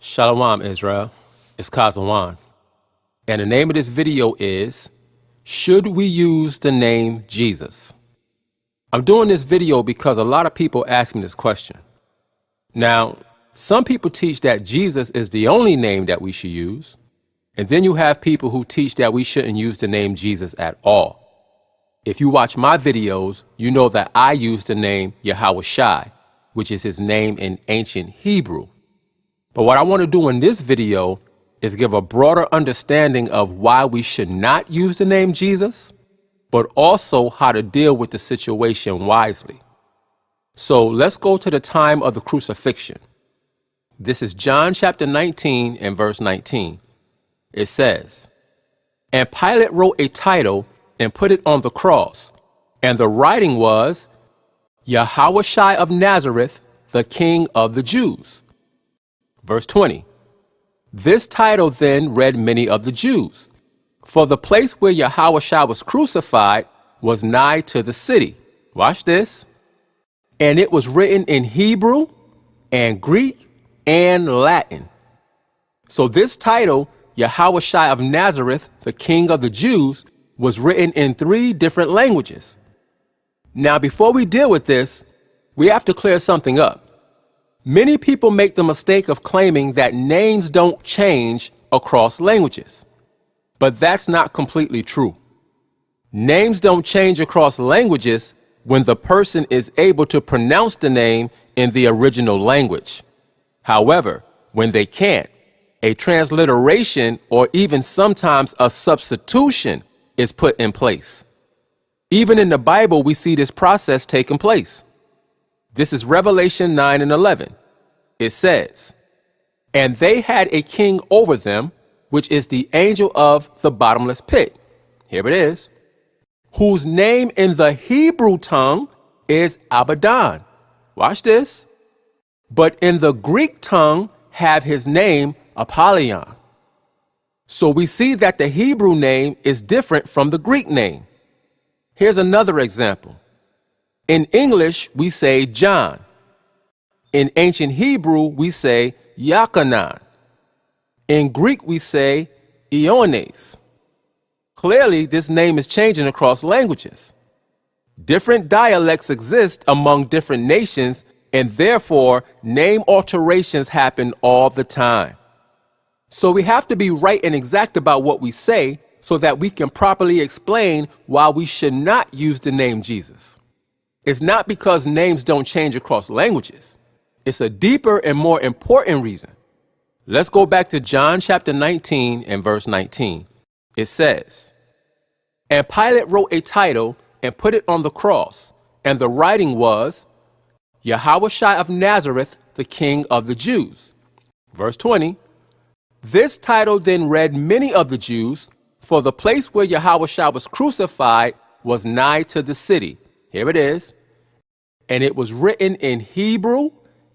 Shalom, Israel. It's Kazawan. And the name of this video is, should we use the name Jesus? I'm doing this video because a lot of people ask me this question. Now, some people teach that Jesus is the only name that we should use. And then you have people who teach that we shouldn't use the name Jesus at all. If you watch my videos, you know that I use the name Yahweh, which is his name in ancient Hebrew. But what I want to do in this video is give a broader understanding of why we should not use the name Jesus, but also how to deal with the situation wisely. So let's go to the time of the crucifixion. This is John chapter 19 and verse 19. It says, "And Pilate wrote a title and put it on the cross, and the writing was, Yahweh of Nazareth, the King of the Jews." Verse 20. "This title then read many of the Jews, for the place where Yahweh was crucified was nigh to the city." Watch this. "And it was written in Hebrew and Greek and Latin." So this title, Yahweh of Nazareth, the King of the Jews, was written in 3 different languages. Now, before we deal with this, we have to clear something up. Many people make the mistake of claiming that names don't change across languages. But that's not completely true. Names don't change across languages when the person is able to pronounce the name in the original language. However, when they can't, a transliteration or even sometimes a substitution is put in place. Even in the Bible, we see this process taking place. This is Revelation 9 and 11. It says, "And they had a king over them, which is the angel of the bottomless pit." Here it is. "Whose name in the Hebrew tongue is Abaddon." Watch this. "But in the Greek tongue have his name Apollyon." So we see that the Hebrew name is different from the Greek name. Here's another example. In English, we say John. In ancient Hebrew, we say Yachanan. In Greek, we say Ioannes. Clearly, this name is changing across languages. Different dialects exist among different nations, and therefore, name alterations happen all the time. So we have to be right and exact about what we say so that we can properly explain why we should not use the name Jesus. It's not because names don't change across languages. It's a deeper and more important reason. Let's go back to John chapter 19 and verse 19. It says, "And Pilate wrote a title and put it on the cross, and the writing was, Yahweh of Nazareth, the King of the Jews." Verse 20. "This title then read many of the Jews, for the place where Yahweh was crucified was nigh to the city." Here it is. "And it was written in Hebrew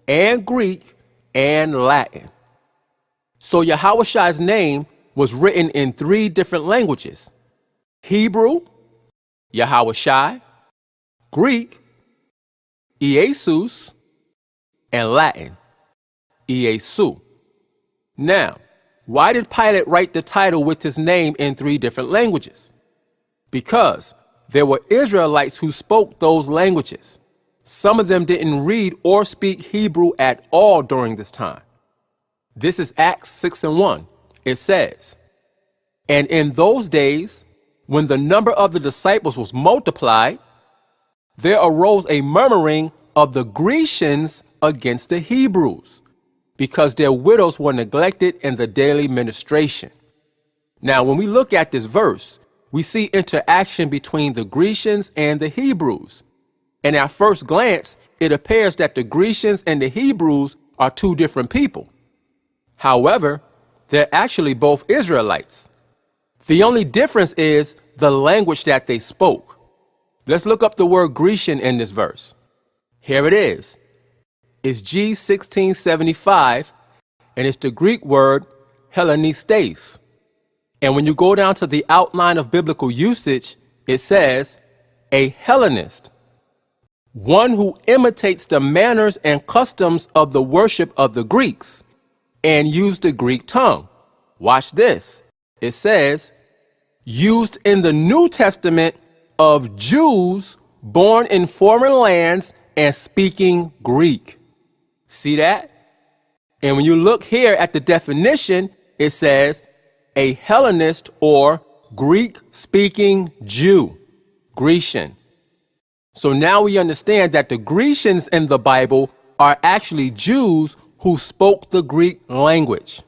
and Greek and Latin." So Yahweh's name was written in 3 different languages: Hebrew, Yahweh, Greek, Iesus, and Latin, Iesu. Now, why did Pilate write the title with his name in 3 different languages? Because there were Israelites who spoke those languages. Some of them didn't read or speak Hebrew at all during this time. This is Acts 6 and 1. It says, "And in those days, when the number of the disciples was multiplied, there arose a murmuring of the Grecians against the Hebrews, because their widows were neglected in the daily ministration." Now, when we look at this verse, we see interaction between the Grecians and the Hebrews. And at first glance, it appears that the Grecians and the Hebrews are 2 different people. However, they're actually both Israelites. The only difference is the language that they spoke. Let's look up the word Grecian in this verse. Here it is. It's G1675, and it's the Greek word Hellenistes. And when you go down to the outline of biblical usage, it says a Hellenist, one who imitates the manners and customs of the worship of the Greeks. and used the Greek tongue. Watch this. It says, used in the New Testament of Jews born in foreign lands and speaking Greek. See that? And when you look here at the definition, it says a Hellenist or Greek-speaking Jew, Grecian. So now we understand that the Grecians in the Bible are actually Jews who spoke the Greek language.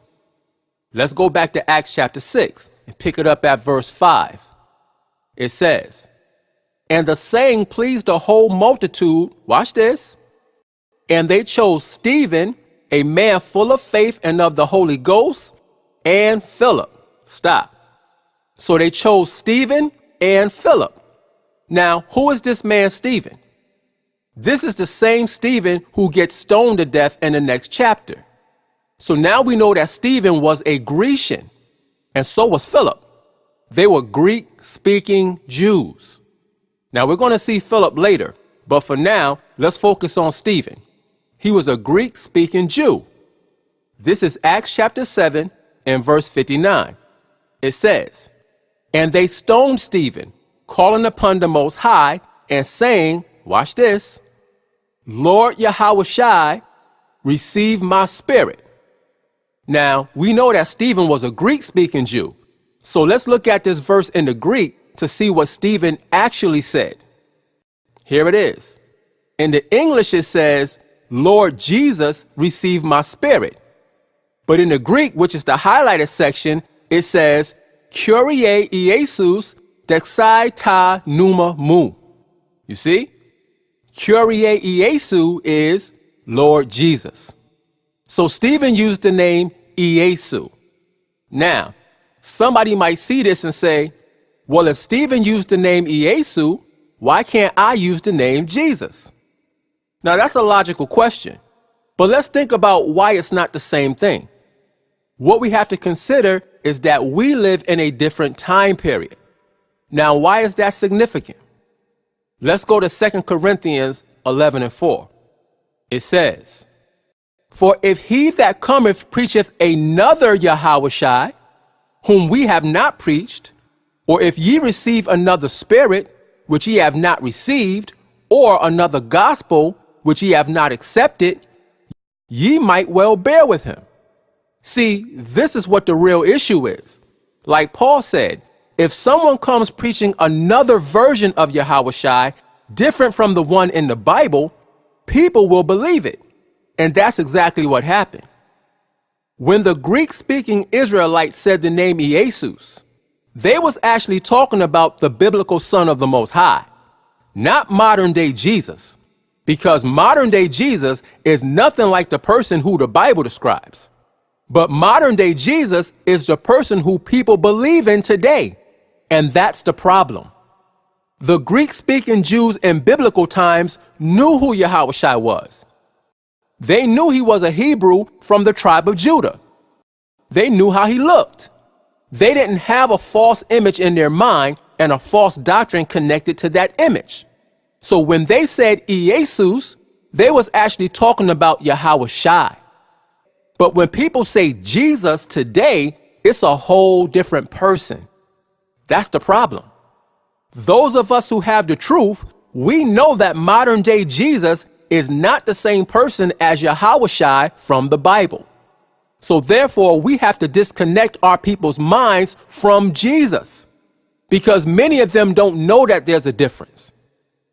Let's go back to Acts chapter 6 and pick it up at verse 5. It says, and the saying pleased the whole multitude. Watch this. And they chose Stephen, a man full of faith and of the Holy Ghost, and Philip. Stop. So they chose Stephen and Philip. Now, who is this man Stephen? This is the same Stephen who gets stoned to death in the next chapter. So now we know that Stephen was a Grecian, and so was Philip. They were Greek-speaking Jews. Now we're going to see Philip later, but for now, let's focus on Stephen. He was a Greek-speaking Jew. This is Acts chapter 7 and verse 59. It says, and they stoned Stephen, calling upon the Most High and saying, watch this, Lord Yahushua, receive my spirit. Now, we know that Stephen was a Greek-speaking Jew. So let's look at this verse in the Greek to see what Stephen actually said. Here it is. In the English, it says, Lord Jesus, receive my spirit. But in the Greek, which is the highlighted section, it says, Kyrie Iesus dexai ta pneuma mu. You see? Kyrie Iesu is Lord Jesus. So Stephen used the name Iesu. Now, somebody might see this and say, well, if Stephen used the name Iesu, why can't I use the name Jesus? Now, that's a logical question, but let's think about why it's not the same thing. What we have to consider is that we live in a different time period. Now, why is that significant? Let's go to 2 Corinthians 11 and 4. It says, for if he that cometh preacheth another Yahushua, whom we have not preached, or if ye receive another spirit, which ye have not received, or another gospel, which ye have not accepted, ye might well bear with him. See, this is what the real issue is. Like Paul said, if someone comes preaching another version of Yahushua, different from the one in the Bible, people will believe it. And that's exactly what happened. When the Greek-speaking Israelites said the name Iesus, they was actually talking about the biblical Son of the Most High, not modern-day Jesus, because modern-day Jesus is nothing like the person who the Bible describes. But modern-day Jesus is the person who people believe in today, and that's the problem. The Greek-speaking Jews in biblical times knew who Yahushua was. They knew he was a Hebrew from the tribe of Judah. They knew how he looked. They didn't have a false image in their mind and a false doctrine connected to that image. So when they said Iesus, they was actually talking about Yahushua. But when people say Jesus today, it's a whole different person. That's the problem. Those of us who have the truth, we know that modern day Jesus is not the same person as Yahushua from the Bible. So therefore, we have to disconnect our people's minds from Jesus, because many of them don't know that there's a difference.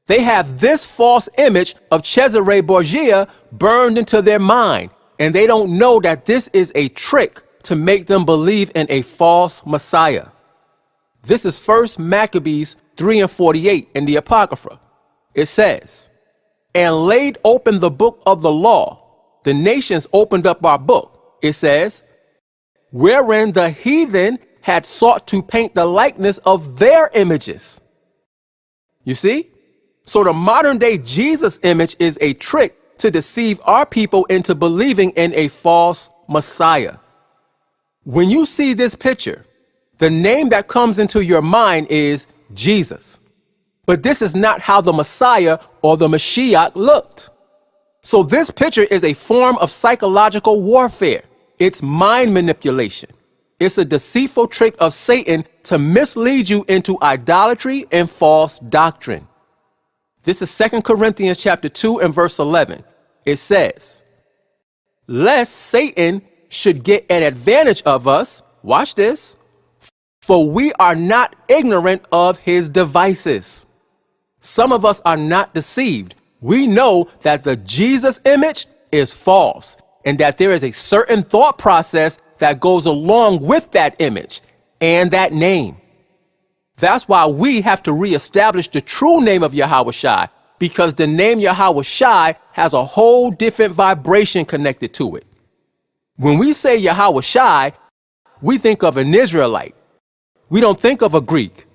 They have this false image of Cesare Borgia burned into their mind, and they don't know that this is a trick to make them believe in a false Messiah. This is 1 Maccabees 3 and 48 in the Apocrypha. It says, and laid open the book of the law. The nations opened up our book. It says, wherein the heathen had sought to paint the likeness of their images. You see? So the modern day Jesus image is a trick to deceive our people into believing in a false Messiah. When you see this picture, the name that comes into your mind is Jesus. But this is not how the Messiah or the Mashiach looked. So this picture is a form of psychological warfare. It's mind manipulation. It's a deceitful trick of Satan to mislead you into idolatry and false doctrine. This is 2 Corinthians chapter 2 and verse 11. It says, lest Satan should get an advantage of us, watch this, for we are not ignorant of his devices. Some of us are not deceived. We know that the Jesus image is false and that there is a certain thought process that goes along with that image and that name. That's why we have to reestablish the true name of Yahawashi, because the name Yahawashi has a whole different vibration connected to it. When we say Yahawashi, we think of an Israelite. We don't think of a Greek.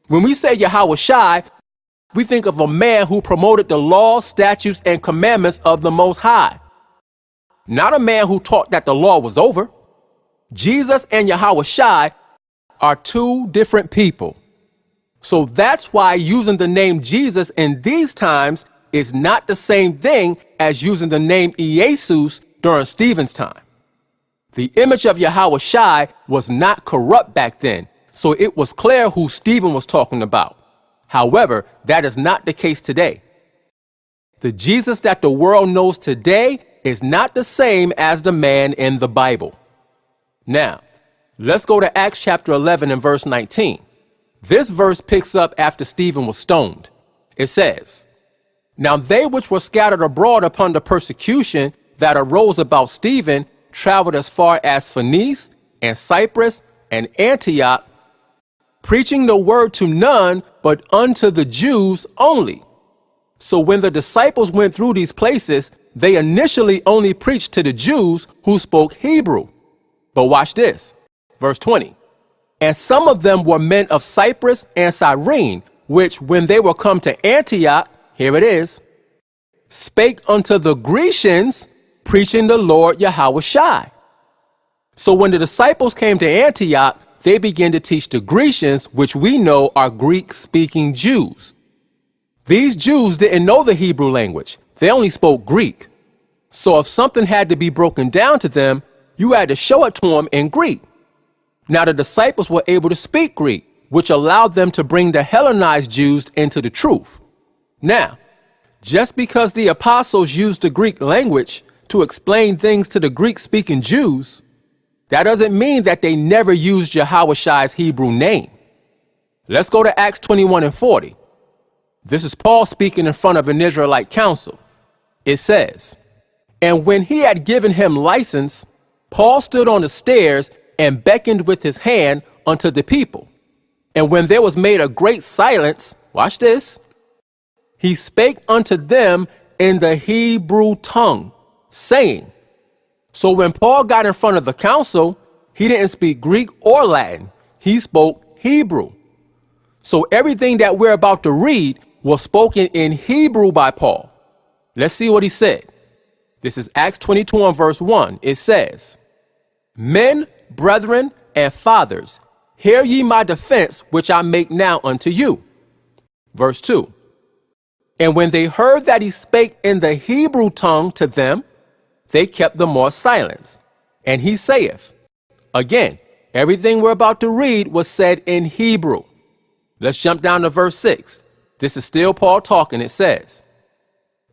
When we say Yahawashi, we think of a man who promoted the laws, statutes, and commandments of the Most High. Not a man who taught that the law was over. Jesus and Yahawashi are two different people. So that's why using the name Jesus in these times is not the same thing as using the name Jesus during Stephen's time. The image of Yahawashi was not corrupt back then, so it was clear who Stephen was talking about. However, that is not the case today. The Jesus that the world knows today is not the same as the man in the Bible. Now, let's go to Acts chapter 11 and verse 19. This verse picks up after Stephen was stoned. It says, now they which were scattered abroad upon the persecution that arose about Stephen traveled as far as Phoenice and Cyprus and Antioch, preaching the word to none but unto the Jews only. So when the disciples went through these places, they initially only preached to the Jews who spoke Hebrew. But watch this, verse 20. And some of them were men of Cyprus and Cyrene, which when they were come to Antioch, here it is, spake unto the Grecians, preaching the Lord Yahawashi. So when the disciples came to Antioch, they began to teach the Grecians, which we know are Greek-speaking Jews. These Jews didn't know the Hebrew language. They only spoke Greek. So if something had to be broken down to them, you had to show it to them in Greek. Now the disciples were able to speak Greek, which allowed them to bring the Hellenized Jews into the truth. Now, just because the apostles used the Greek language to explain things to the Greek-speaking Jews, that doesn't mean that they never used Yahawashi's Hebrew name. Let's go to Acts 21 and 40. This is Paul speaking in front of an Israelite council. It says, and when he had given him license, Paul stood on the stairs and beckoned with his hand unto the people. And when there was made a great silence, watch this, he spake unto them in the Hebrew tongue, saying, so when Paul got in front of the council, he didn't speak Greek or Latin. He spoke Hebrew. So everything that we're about to read was spoken in Hebrew by Paul. Let's see what he said. This is Acts 22 and verse 1. It says, men, brethren, and fathers, hear ye my defense, which I make now unto you. Verse 2. And when they heard that he spake in the Hebrew tongue to them, they kept the more silence. And he saith, again, everything we're about to read was said in Hebrew. Let's jump down to verse 6. This is still Paul talking. It says,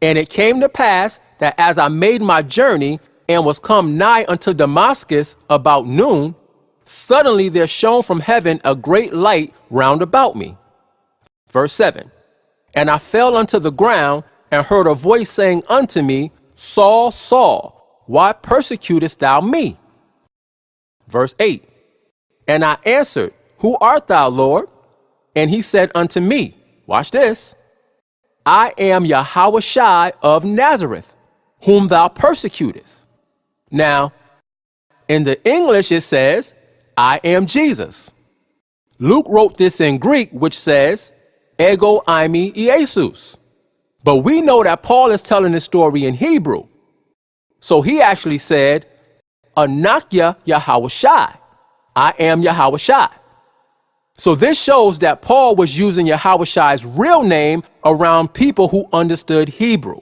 and it came to pass that as I made my journey and was come nigh unto Damascus about noon, suddenly there shone from heaven a great light round about me. Verse 7. And I fell unto the ground and heard a voice saying unto me, Saul, Saul, why persecutest thou me? Verse 8. And I answered, who art thou, Lord? And he said unto me, watch this, I am Yahawashi of Nazareth, whom thou persecutest. Now, in the English it says, I am Jesus. Luke wrote this in Greek, which says, Ego eimi Jesus. But we know that Paul is telling this story in Hebrew. So he actually said, Anakya Yahawashi. I am Yahawashi. So this shows that Paul was using Yahawashi's real name around people who understood Hebrew.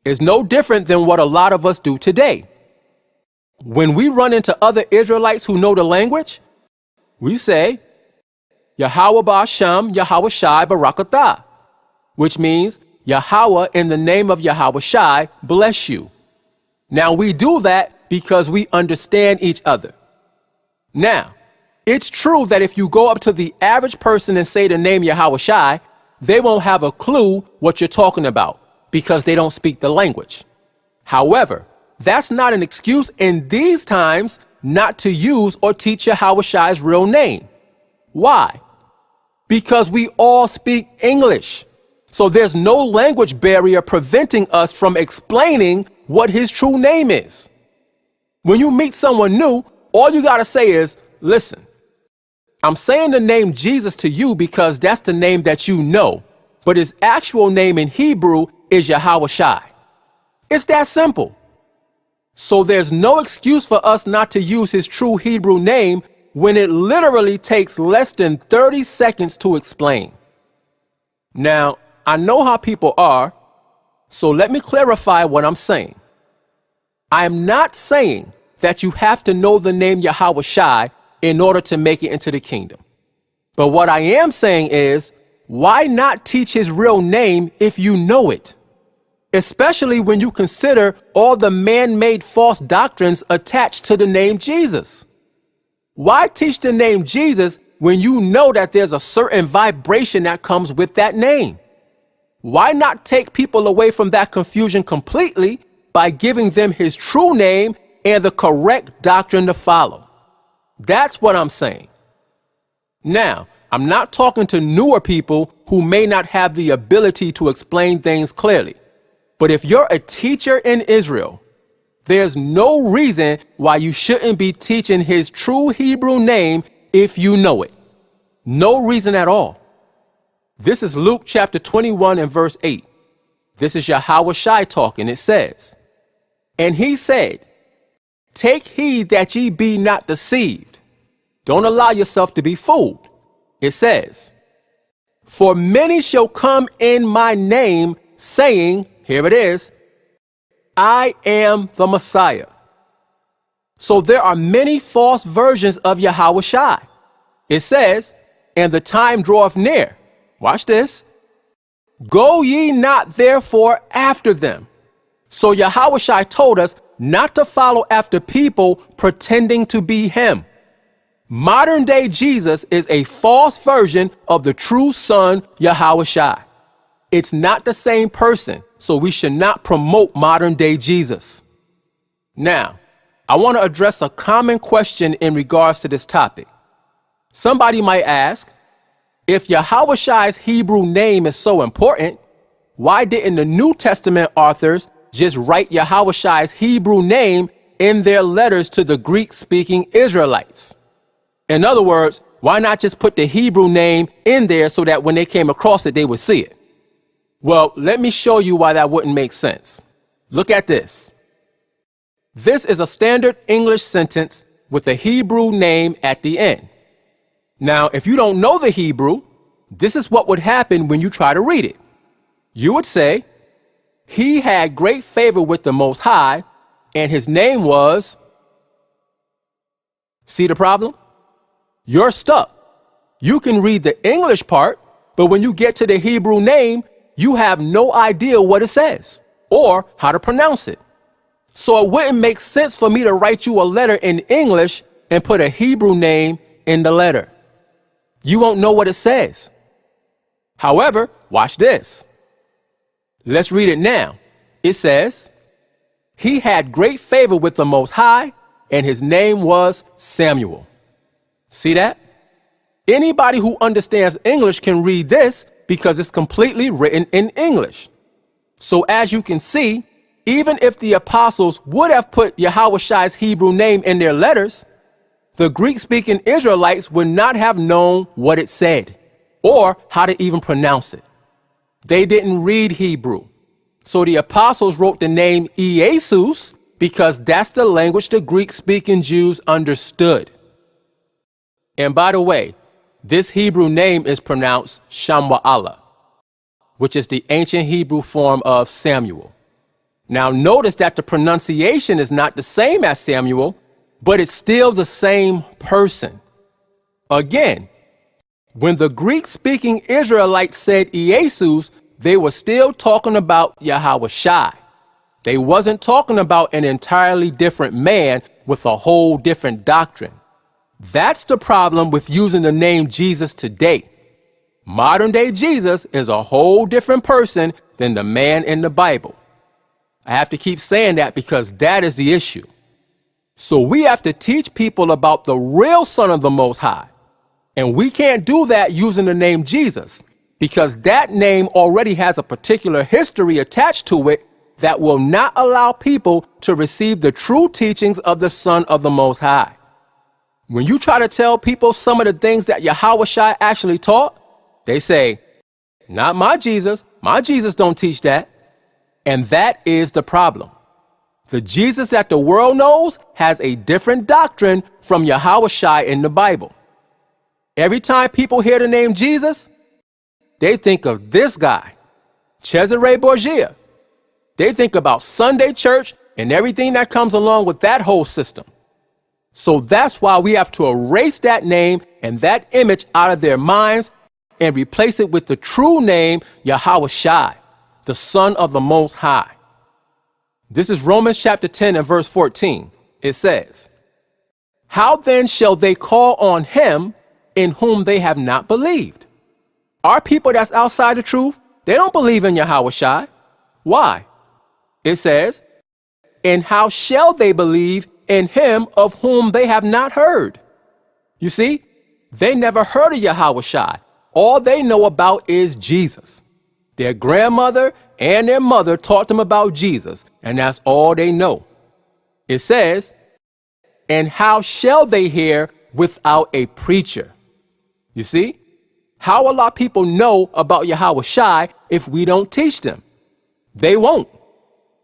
It's no different than what a lot of us do today. When we run into other Israelites who know the language, we say, Yahweh Ba'Hashem, Yahweh Shai Barakatah, which means Yahweh in the name of Yahweh Shai, bless you. Now we do that because we understand each other. Now, it's true that if you go up to the average person and say the name Yahweh Shai, they won't have a clue what you're talking about because they don't speak the language. However, that's not an excuse in these times not to use or teach Yahweh Shai's real name. Why? Because we all speak English. So there's no language barrier preventing us from explaining what his true name is. When you meet someone new, all you got to say is, listen, I'm saying the name Jesus to you because that's the name that you know, but his actual name in Hebrew is Yahweh Shai. It's that simple. So there's no excuse for us not to use his true Hebrew name when it literally takes less than 30 seconds to explain. Now, I know how people are, so let me clarify what I'm saying. I am not saying that you have to know the name Yahweh Shai in order to make it into the kingdom. But what I am saying is, why not teach his real name if you know it? Especially when you consider all the man-made false doctrines attached to the name Jesus. Why teach the name Jesus when you know that there's a certain vibration that comes with that name? Why not take people away from that confusion completely by giving them his true name and the correct doctrine to follow? That's what I'm saying. Now, I'm not talking to newer people who may not have the ability to explain things clearly. But if you're a teacher in Israel, there's no reason why you shouldn't be teaching his true Hebrew name if you know it. No reason at all. This is Luke chapter 21 and verse 8. This is Yahweh Shai talking. It says, and he said, take heed that ye be not deceived. Don't allow yourself to be fooled. It says, for many shall come in my name, saying, here it is, I am the Messiah. So there are many false versions of Yahweh Shai. It says, and the time draweth near. Watch this. Go ye not therefore after them. So Yahweh Shai told us not to follow after people pretending to be him. Modern day Jesus is a false version of the true son Yahweh Shai. It's not the same person, so we should not promote modern day Jesus. Now, I want to address a common question in regards to this topic. Somebody might ask, if Yahweh Shai's Hebrew name is so important, why didn't the New Testament authors just write Yahweh Shai's Hebrew name in their letters to the Greek-speaking Israelites? In other words, why not just put the Hebrew name in there so that when they came across it, they would see it? Well, let me show you why that wouldn't make sense. Look at this. This is a standard English sentence with a Hebrew name at the end. Now, if you don't know the Hebrew, this is what would happen when you try to read it. You would say, he had great favor with the Most High, and his name was... See the problem? You're stuck. You can read the English part, but when you get to the Hebrew name, you have no idea what it says or how to pronounce it. So it wouldn't make sense for me to write you a letter in English and put a Hebrew name in the letter. You won't know what it says. However, watch this. Let's read it now. It says, he had great favor with the Most High, and his name was Samuel. See that? Anybody who understands English can read this because it's completely written in English. So as you can see, even if the apostles would have put Yahweh Shai's Hebrew name in their letters, the Greek-speaking Israelites would not have known what it said or how to even pronounce it. They didn't read Hebrew. So the apostles wrote the name Jesus because that's the language the Greek-speaking Jews understood. And by the way, this Hebrew name is pronounced Shamwa'allah, which is the ancient Hebrew form of Samuel. Now notice that the pronunciation is not the same as Samuel, but it's still the same person. Again, when the Greek-speaking Israelites said Jesus, they were still talking about Yahawashi. They wasn't talking about an entirely different man with a whole different doctrine. That's the problem with using the name Jesus today. Modern day Jesus is a whole different person than the man in the Bible. I have to keep saying that because that is the issue. So we have to teach people about the real Son of the Most High. And we can't do that using the name Jesus, because that name already has a particular history attached to it that will not allow people to receive the true teachings of the Son of the Most High. When you try to tell people some of the things that Yahawashi actually taught, they say, not my Jesus don't teach that. And that is the problem. The Jesus that the world knows has a different doctrine from Yahawashi in the Bible. Every time people hear the name Jesus, they think of this guy, Cesare Borgia. They think about Sunday church and everything that comes along with that whole system. So that's why we have to erase that name and that image out of their minds and replace it with the true name Yahawashi, the Son of the Most High. This is Romans chapter 10 and verse 14. It says, how then shall they call on him in whom they have not believed? Our people that's outside the truth, they don't believe in Yahawashi. Why? It says, and how shall they believe in him of whom they have not heard? You see, they never heard of Yahawashi. All they know about is Jesus. Their grandmother and their mother taught them about Jesus, and that's all they know. It says, and how shall they hear without a preacher? You see, how will our people know about Yahawashi if we don't teach them? They won't.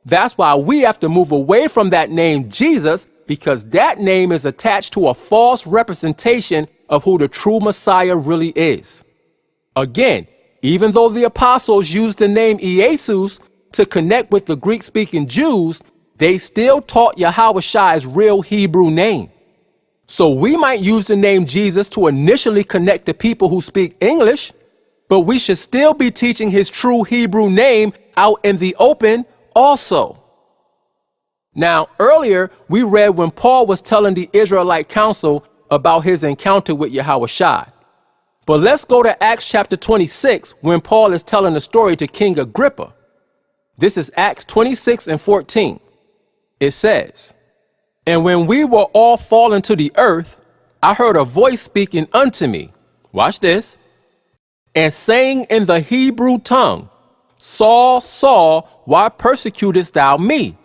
That's why we have to move away from that name Jesus, because that name is attached to a false representation of who the true Messiah really is. Again, even though the apostles used the name Jesus to connect with the Greek-speaking Jews, they still taught Yahawashi's real Hebrew name. So we might use the name Jesus to initially connect to people who speak English, but we should still be teaching his true Hebrew name out in the open also. Now, earlier we read when Paul was telling the Israelite council about his encounter with Yahawashi. But let's go to Acts chapter 26 when Paul is telling the story to King Agrippa. This is Acts 26 and 14. It says, and when we were all fallen to the earth, I heard a voice speaking unto me. Watch this. And saying in the Hebrew tongue, Saul, Saul, why persecutest thou me?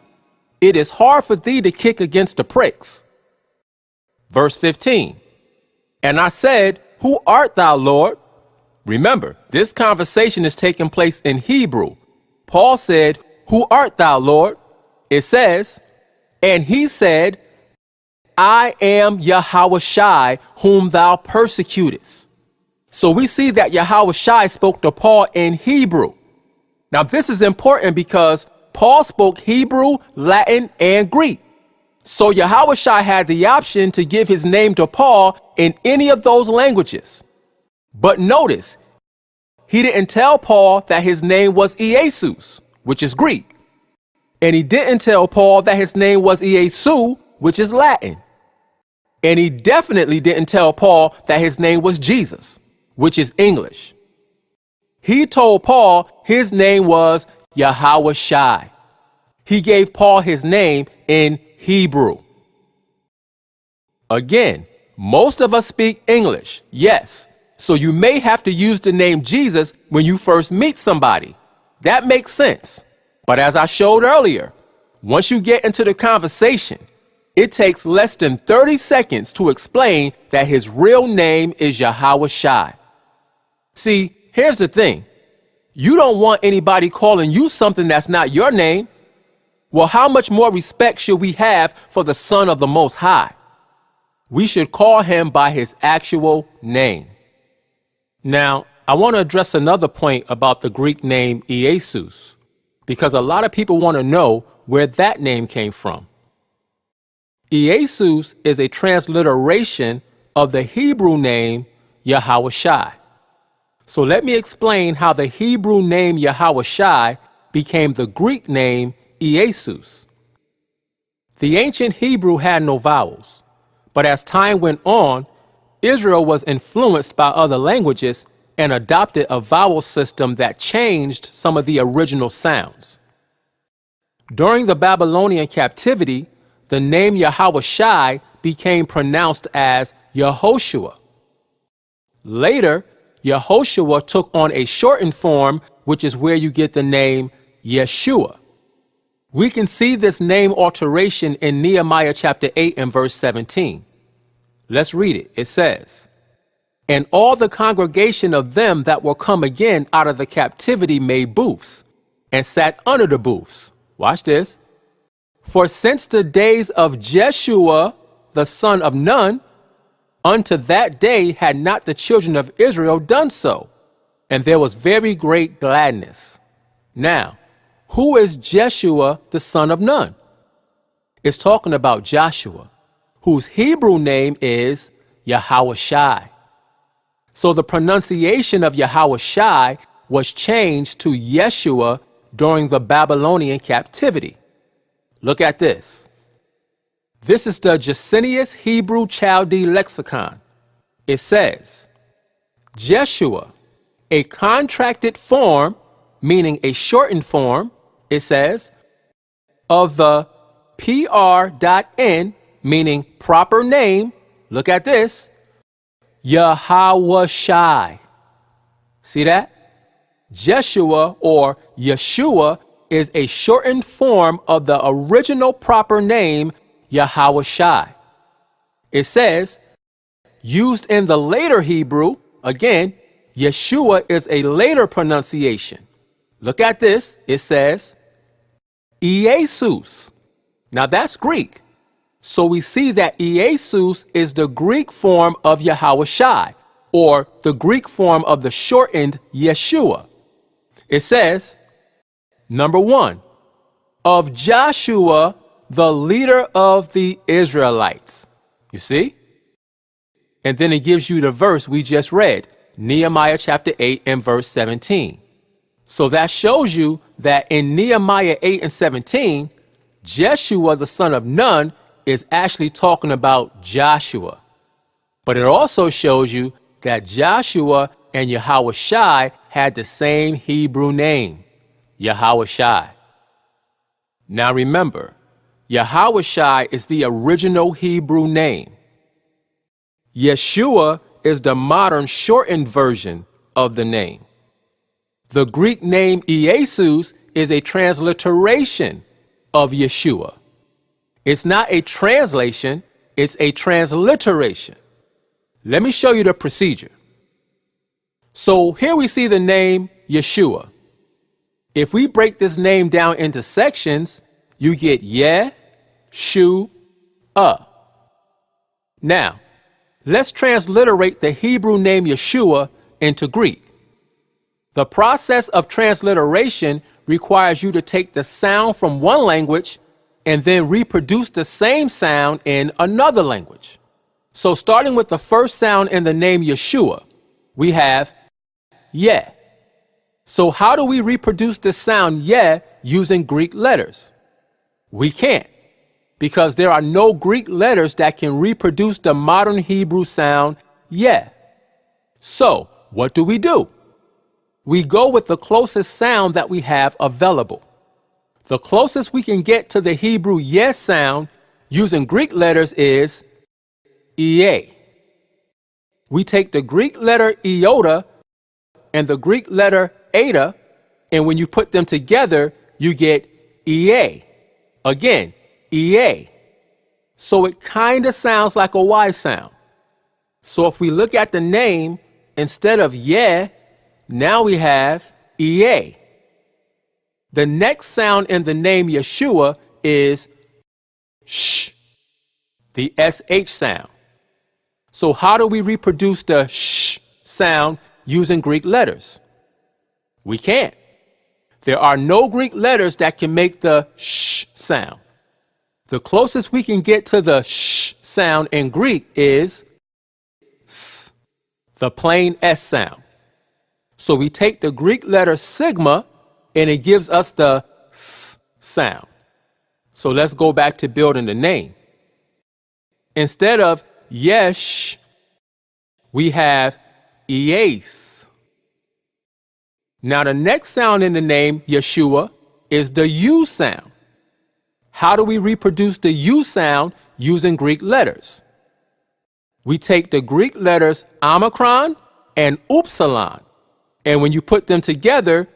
It is hard for thee to kick against the pricks. Verse 15. And I said, who art thou, Lord? Remember, this conversation is taking place in Hebrew. Paul said, who art thou, Lord? It says, and he said, I am Yahawashi, whom thou persecutest. So we see that Yahawashi spoke to Paul in Hebrew. Now this is important because Paul spoke Hebrew, Latin, and Greek. So Yahawashi had the option to give his name to Paul in any of those languages. But notice, he didn't tell Paul that his name was Jesus, which is Greek. And he didn't tell Paul that his name was Iesu, which is Latin. And he definitely didn't tell Paul that his name was Jesus, which is English. He told Paul his name was Yahawashi. He gave Paul his name in Hebrew. Again, most of us speak English, yes. So you may have to use the name Jesus when you first meet somebody. That makes sense. But as I showed earlier, once you get into the conversation, it takes less than 30 seconds to explain that his real name is Yahawashi. See, here's the thing. You don't want anybody calling you something that's not your name. Well, how much more respect should we have for the Son of the Most High? We should call him by his actual name. Now, I want to address another point about the Greek name Jesus. because a lot of people want to know where that name came from. Jesus is a transliteration of the Hebrew name Yahawashi. So let me explain how the Hebrew name Yahawashi became the Greek name Jesus. The ancient Hebrew had no vowels, but as time went on, Israel was influenced by other languages and adopted a vowel system that changed some of the original sounds. During the Babylonian captivity, the name Yahawashi became pronounced as Yehoshua. Later, Yehoshua took on a shortened form, which is where you get the name Yeshua. We can see this name alteration in Nehemiah chapter 8 and verse 17. Let's read it. It says, "And all the congregation of them that were come again out of the captivity made booths, and sat under the booths." Watch this. "For since the days of Jeshua, the son of Nun, unto that day had not the children of Israel done so, and there was very great gladness." Now, who is Jeshua, the son of Nun? It's talking about Joshua, whose Hebrew name is Yahawashi. So the pronunciation of Yahawashi was changed to Yeshua during the Babylonian captivity. Look at this. This is the Jacinius Hebrew Chaldee Lexicon. It says, Jeshua, a contracted form, meaning a shortened form, it says, of the pr.n, meaning proper name, look at this, Yahawashi. See that? Jeshua or Yeshua is a shortened form of the original proper name Yahawashi. It says, used in the later Hebrew, again, Yeshua is a later pronunciation. Look at this. It says, Jesus. Now that's Greek. So we see that Jesus is the Greek form of Yahawashi, or the Greek form of the shortened Yeshua. It says, number 1, of Joshua, the leader of the Israelites. You see? And then it gives you the verse we just read, Nehemiah chapter 8 and verse 17. So that shows you that in Nehemiah 8 and 17, Jeshua, the son of Nun, is actually talking about Joshua. But it also shows you that Joshua and Yahawashi had the same Hebrew name, Yahawashi. Now remember, Yahawashi is the original Hebrew name. Yeshua is the modern shortened version of the name. The Greek name Jesus is a transliteration of Yeshua. It's not a translation, it's a transliteration. Let me show you the procedure. So here we see the name Yeshua. If we break this name down into sections, you get Ye-Shu-A. Now, let's transliterate the Hebrew name Yeshua into Greek. The process of transliteration requires you to take the sound from one language and then reproduce the same sound in another language. So starting with the first sound in the name Yeshua, we have Ye. So how do we reproduce the sound Ye using Greek letters? We can't, because there are no Greek letters that can reproduce the modern Hebrew sound Ye. So what do? We go with the closest sound that we have available. The closest we can get to the Hebrew Ye sound using Greek letters is Ie. We take the Greek letter iota and the Greek letter eta, and when you put them together, you get Ie. Again, Ie. So it kind of sounds like a Y sound. So if we look at the name, instead of Ye, now we have Ie. The next sound in the name Yeshua is sh, the SH sound. So how do we reproduce the sh sound using Greek letters? We can't. There are no Greek letters that can make the sh sound. The closest we can get to the sh sound in Greek is s, the plain S sound. So we take the Greek letter sigma and it gives us the s sound. So let's go back to building the name. Instead of yesh, we have ies. Now the next sound in the name Yeshua is the U sound. How do we reproduce the U sound using Greek letters? We take the Greek letters omicron and upsilon, and when you put them together,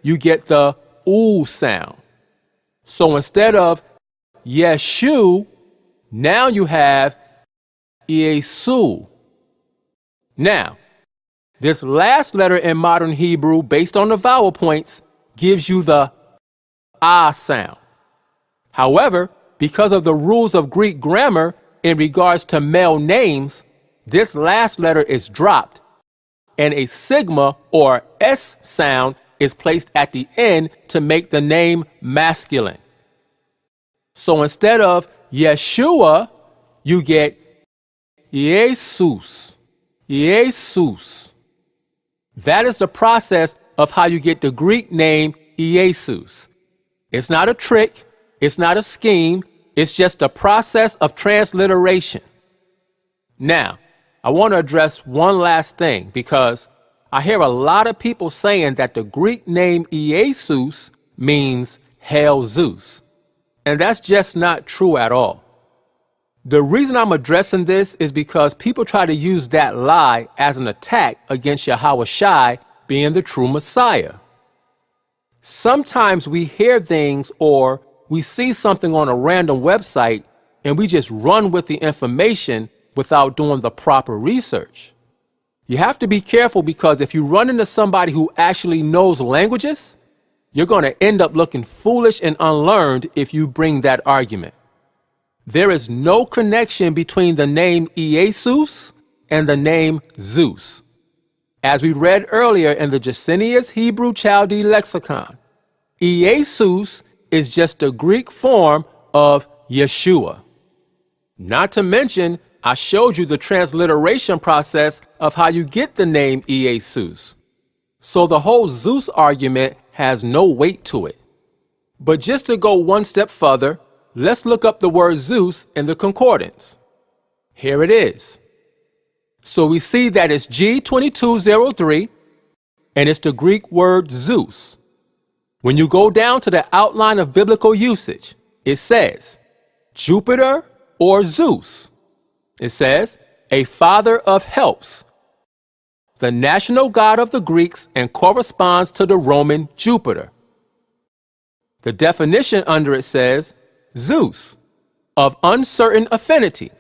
you get the U sound. So instead of Yeshu, now you have Yesu. Now, this last letter in modern Hebrew, based on the vowel points, gives you the ah sound. However, because of the rules of Greek grammar in regards to male names, this last letter is dropped and a sigma or S sound is placed at the end to make the name masculine. So instead of Yeshua, you get Jesus. Jesus. That is the process of how you get the Greek name Jesus. It's not a trick. It's not a scheme. It's just a process of transliteration. Now, I want to address one last thing because I hear a lot of people saying that the Greek name Jesus means Hail Zeus. And that's just not true at all. The reason I'm addressing this is because people try to use that lie as an attack against Yahweh Shai being the true Messiah. Sometimes we hear things or we see something on a random website and we just run with the information without doing the proper research. You have to be careful because if you run into somebody who actually knows languages, you're going to end up looking foolish and unlearned if you bring that argument. There is no connection between the name Jesus and the name Zeus. As we read earlier in the Jacinius Hebrew Chaldee Lexicon, Jesus is just a Greek form of Yeshua. Not to mention, I showed you the transliteration process of how you get the name Jesus. So the whole Zeus argument has no weight to it. But just to go one step further, let's look up the word Zeus in the concordance. Here it is. So we see that it's G2203, and it's the Greek word Zeus. When you go down to the outline of biblical usage, it says Jupiter or Zeus. It says a father of helps, the national god of the Greeks, and corresponds to the Roman Jupiter. The definition under it says Zeus, of uncertain affinity.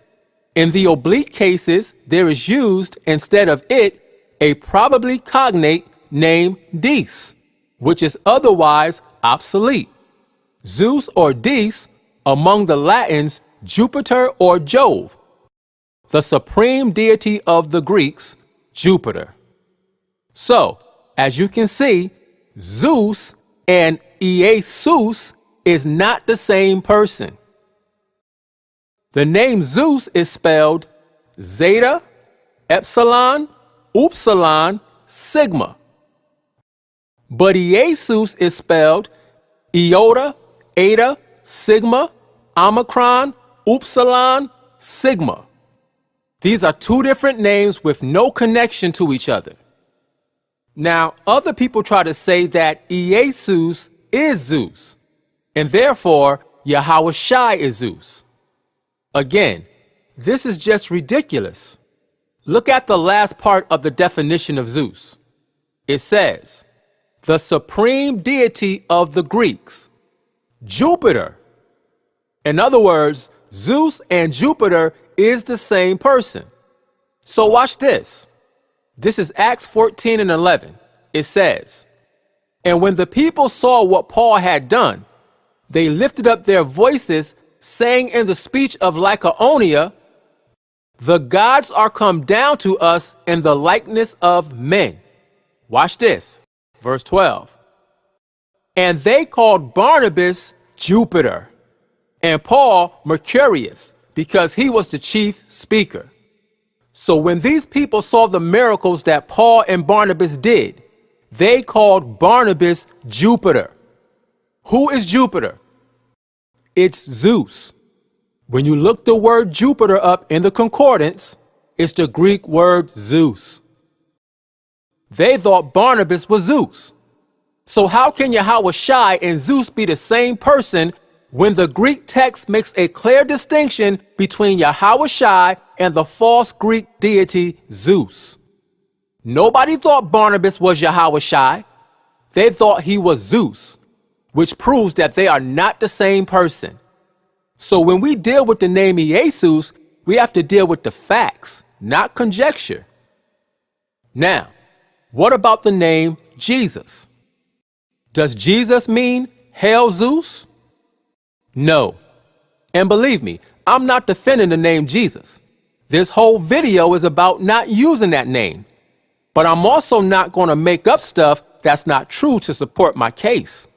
In the oblique cases, there is used instead of it a probably cognate name Dis, which is otherwise obsolete. Zeus or Dis, among the Latins, Jupiter or Jove, the supreme deity of the Greeks, Jupiter. So, as you can see, Zeus and Jesus is not the same person. The name Zeus is spelled Zeta, Epsilon, Upsilon, Sigma. But Jesus is spelled Iota, Eta, Sigma, Omicron, Upsilon, Sigma. These are two different names with no connection to each other. Now, other people try to say that Jesus is Zeus, and therefore Yahweh Shai is Zeus. Again, this is just ridiculous. Look at the last part of the definition of Zeus. It says, the supreme deity of the Greeks, Jupiter. In other words, Zeus and Jupiter is the same person. So watch this. This is Acts 14:11. It says, and when the people saw what Paul had done, they lifted up their voices, saying in the speech of Lycaonia, the gods are come down to us in the likeness of men. Watch this. Verse 12. and they called Barnabas Jupiter and Paul Mercurius because he was the chief speaker. So when these people saw the miracles that Paul and Barnabas did, they called Barnabas Jupiter. Who is Jupiter? It's Zeus. When you look the word Jupiter up in the concordance, it's the Greek word Zeus. They thought Barnabas was Zeus. So how can Yahawashi and Zeus be the same person when the Greek text makes a clear distinction between Yahawashi and the false Greek deity Zeus? Nobody thought Barnabas was Yahawashi. They thought he was Zeus, which proves that they are not the same person. So when we deal with the name Jesus, we have to deal with the facts, not conjecture. Now, what about the name Jesus? Does Jesus mean Hail Zeus? No. And believe me, I'm not defending the name Jesus. This whole video is about not using that name. But I'm also not going to make up stuff that's not true to support my case.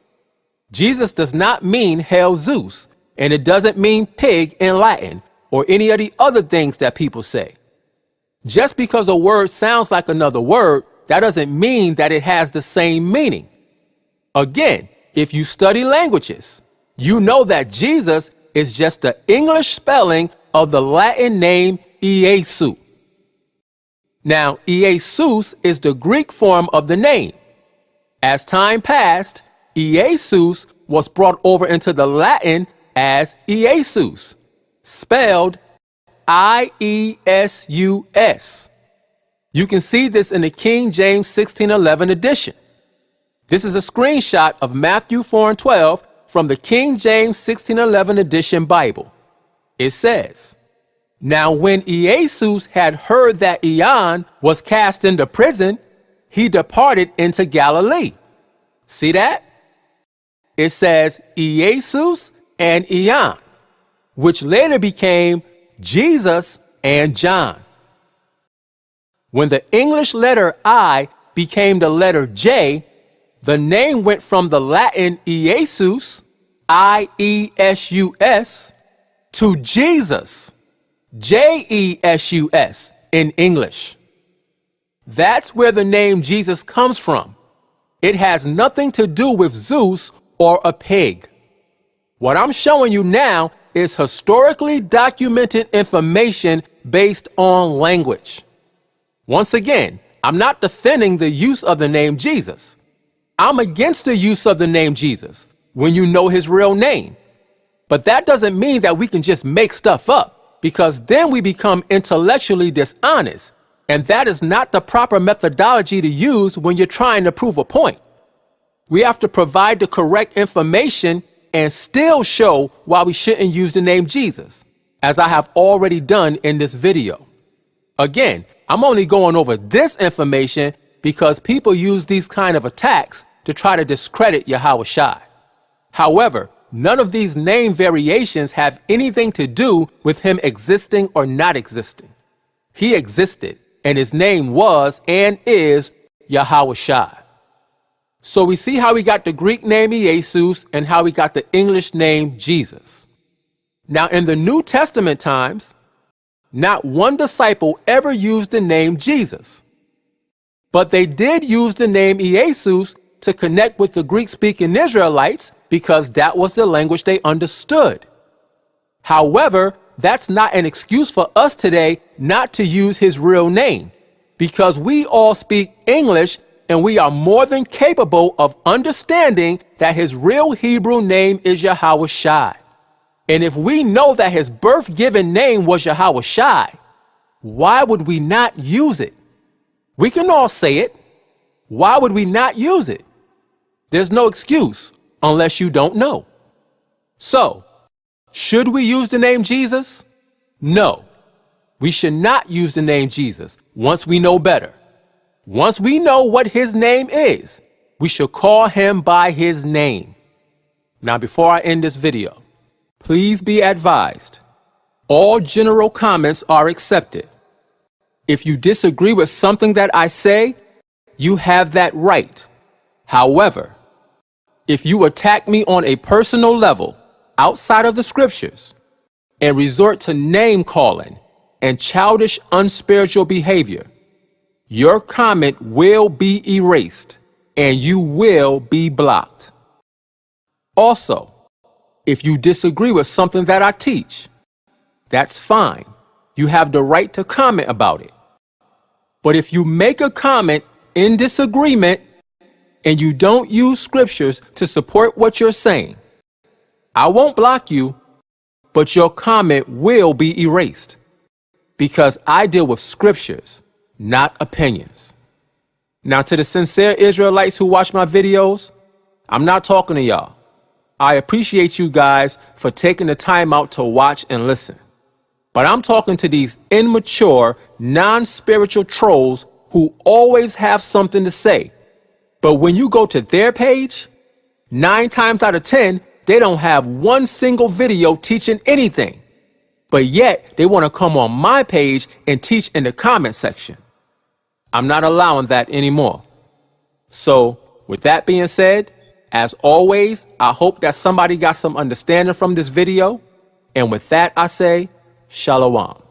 Jesus does not mean Hail Zeus, and it doesn't mean pig in Latin or any of the other things that people say. Just because a word sounds like another word, that doesn't mean that it has the same meaning. Again, if you study languages, you know that Jesus is just the English spelling of the Latin name Iesu. Now, Iesus is the Greek form of the name. As time passed, Iesus was brought over into the Latin as Iesus, spelled I-E-S-U-S. You can see this in the King James 1611 edition. This is a screenshot of Matthew 4:12 from the King James 1611 edition Bible. It says, "Now when Iesus had heard that Ian was cast into prison, he departed into Galilee." See that? It says Iesus and Ian, which later became Jesus and John. When the English letter I became the letter J, the name went from the Latin Iesus, I-E-S-U-S, to Jesus, J-E-S-U-S in English. That's where the name Jesus comes from. It has nothing to do with Zeus or a pig. What I'm showing you now is historically documented information based on language. Once again, I'm not defending the use of the name Jesus. I'm against the use of the name Jesus when you know his real name. But that doesn't mean that we can just make stuff up, because then we become intellectually dishonest. And that is not the proper methodology to use when you're trying to prove a point. We have to provide the correct information and still show why we shouldn't use the name Jesus, as I have already done in this video. Again, I'm only going over this information because people use these kind of attacks to try to discredit Yahawashi. However, none of these name variations have anything to do with him existing or not existing. He existed, and his name was and is Yahawashi. So we see how we got the Greek name Jesus and how we got the English name Jesus. Now, in the New Testament times, not one disciple ever used the name Jesus. But they did use the name Jesus to connect with the Greek-speaking Israelites because that was the language they understood. However, that's not an excuse for us today not to use his real name, because we all speak English and we are more than capable of understanding that his real Hebrew name is Yahawashi. And if we know that his birth-given name was Yahawashi, why would we not use it? We can all say it. Why would we not use it? There's no excuse unless you don't know. So, should we use the name Jesus? No, we should not use the name Jesus once we know better. Once we know what his name is, we should call him by his name. Now, before I end this video, please be advised, all general comments are accepted. If you disagree with something that I say, you have that right. However, If you attack me on a personal level outside of the scriptures and resort to name calling and childish, unspiritual behavior, your comment will be erased and you will be blocked. Also, if you disagree with something that I teach, that's fine. You have the right to comment about it. But if you make a comment in disagreement and you don't use scriptures to support what you're saying, I won't block you, but your comment will be erased because I deal with scriptures, not opinions. Now, to the sincere Israelites who watch my videos, I'm not talking to y'all. I appreciate you guys for taking the time out to watch and listen. But I'm talking to these immature, non-spiritual trolls who always have something to say. But when you go to their page, 9 times out of 10, they don't have one single video teaching anything. But yet, they want to come on my page and teach in the comment section. I'm not allowing that anymore. So, with that being said, as always, I hope that somebody got some understanding from this video. And with that, I say, Shalom.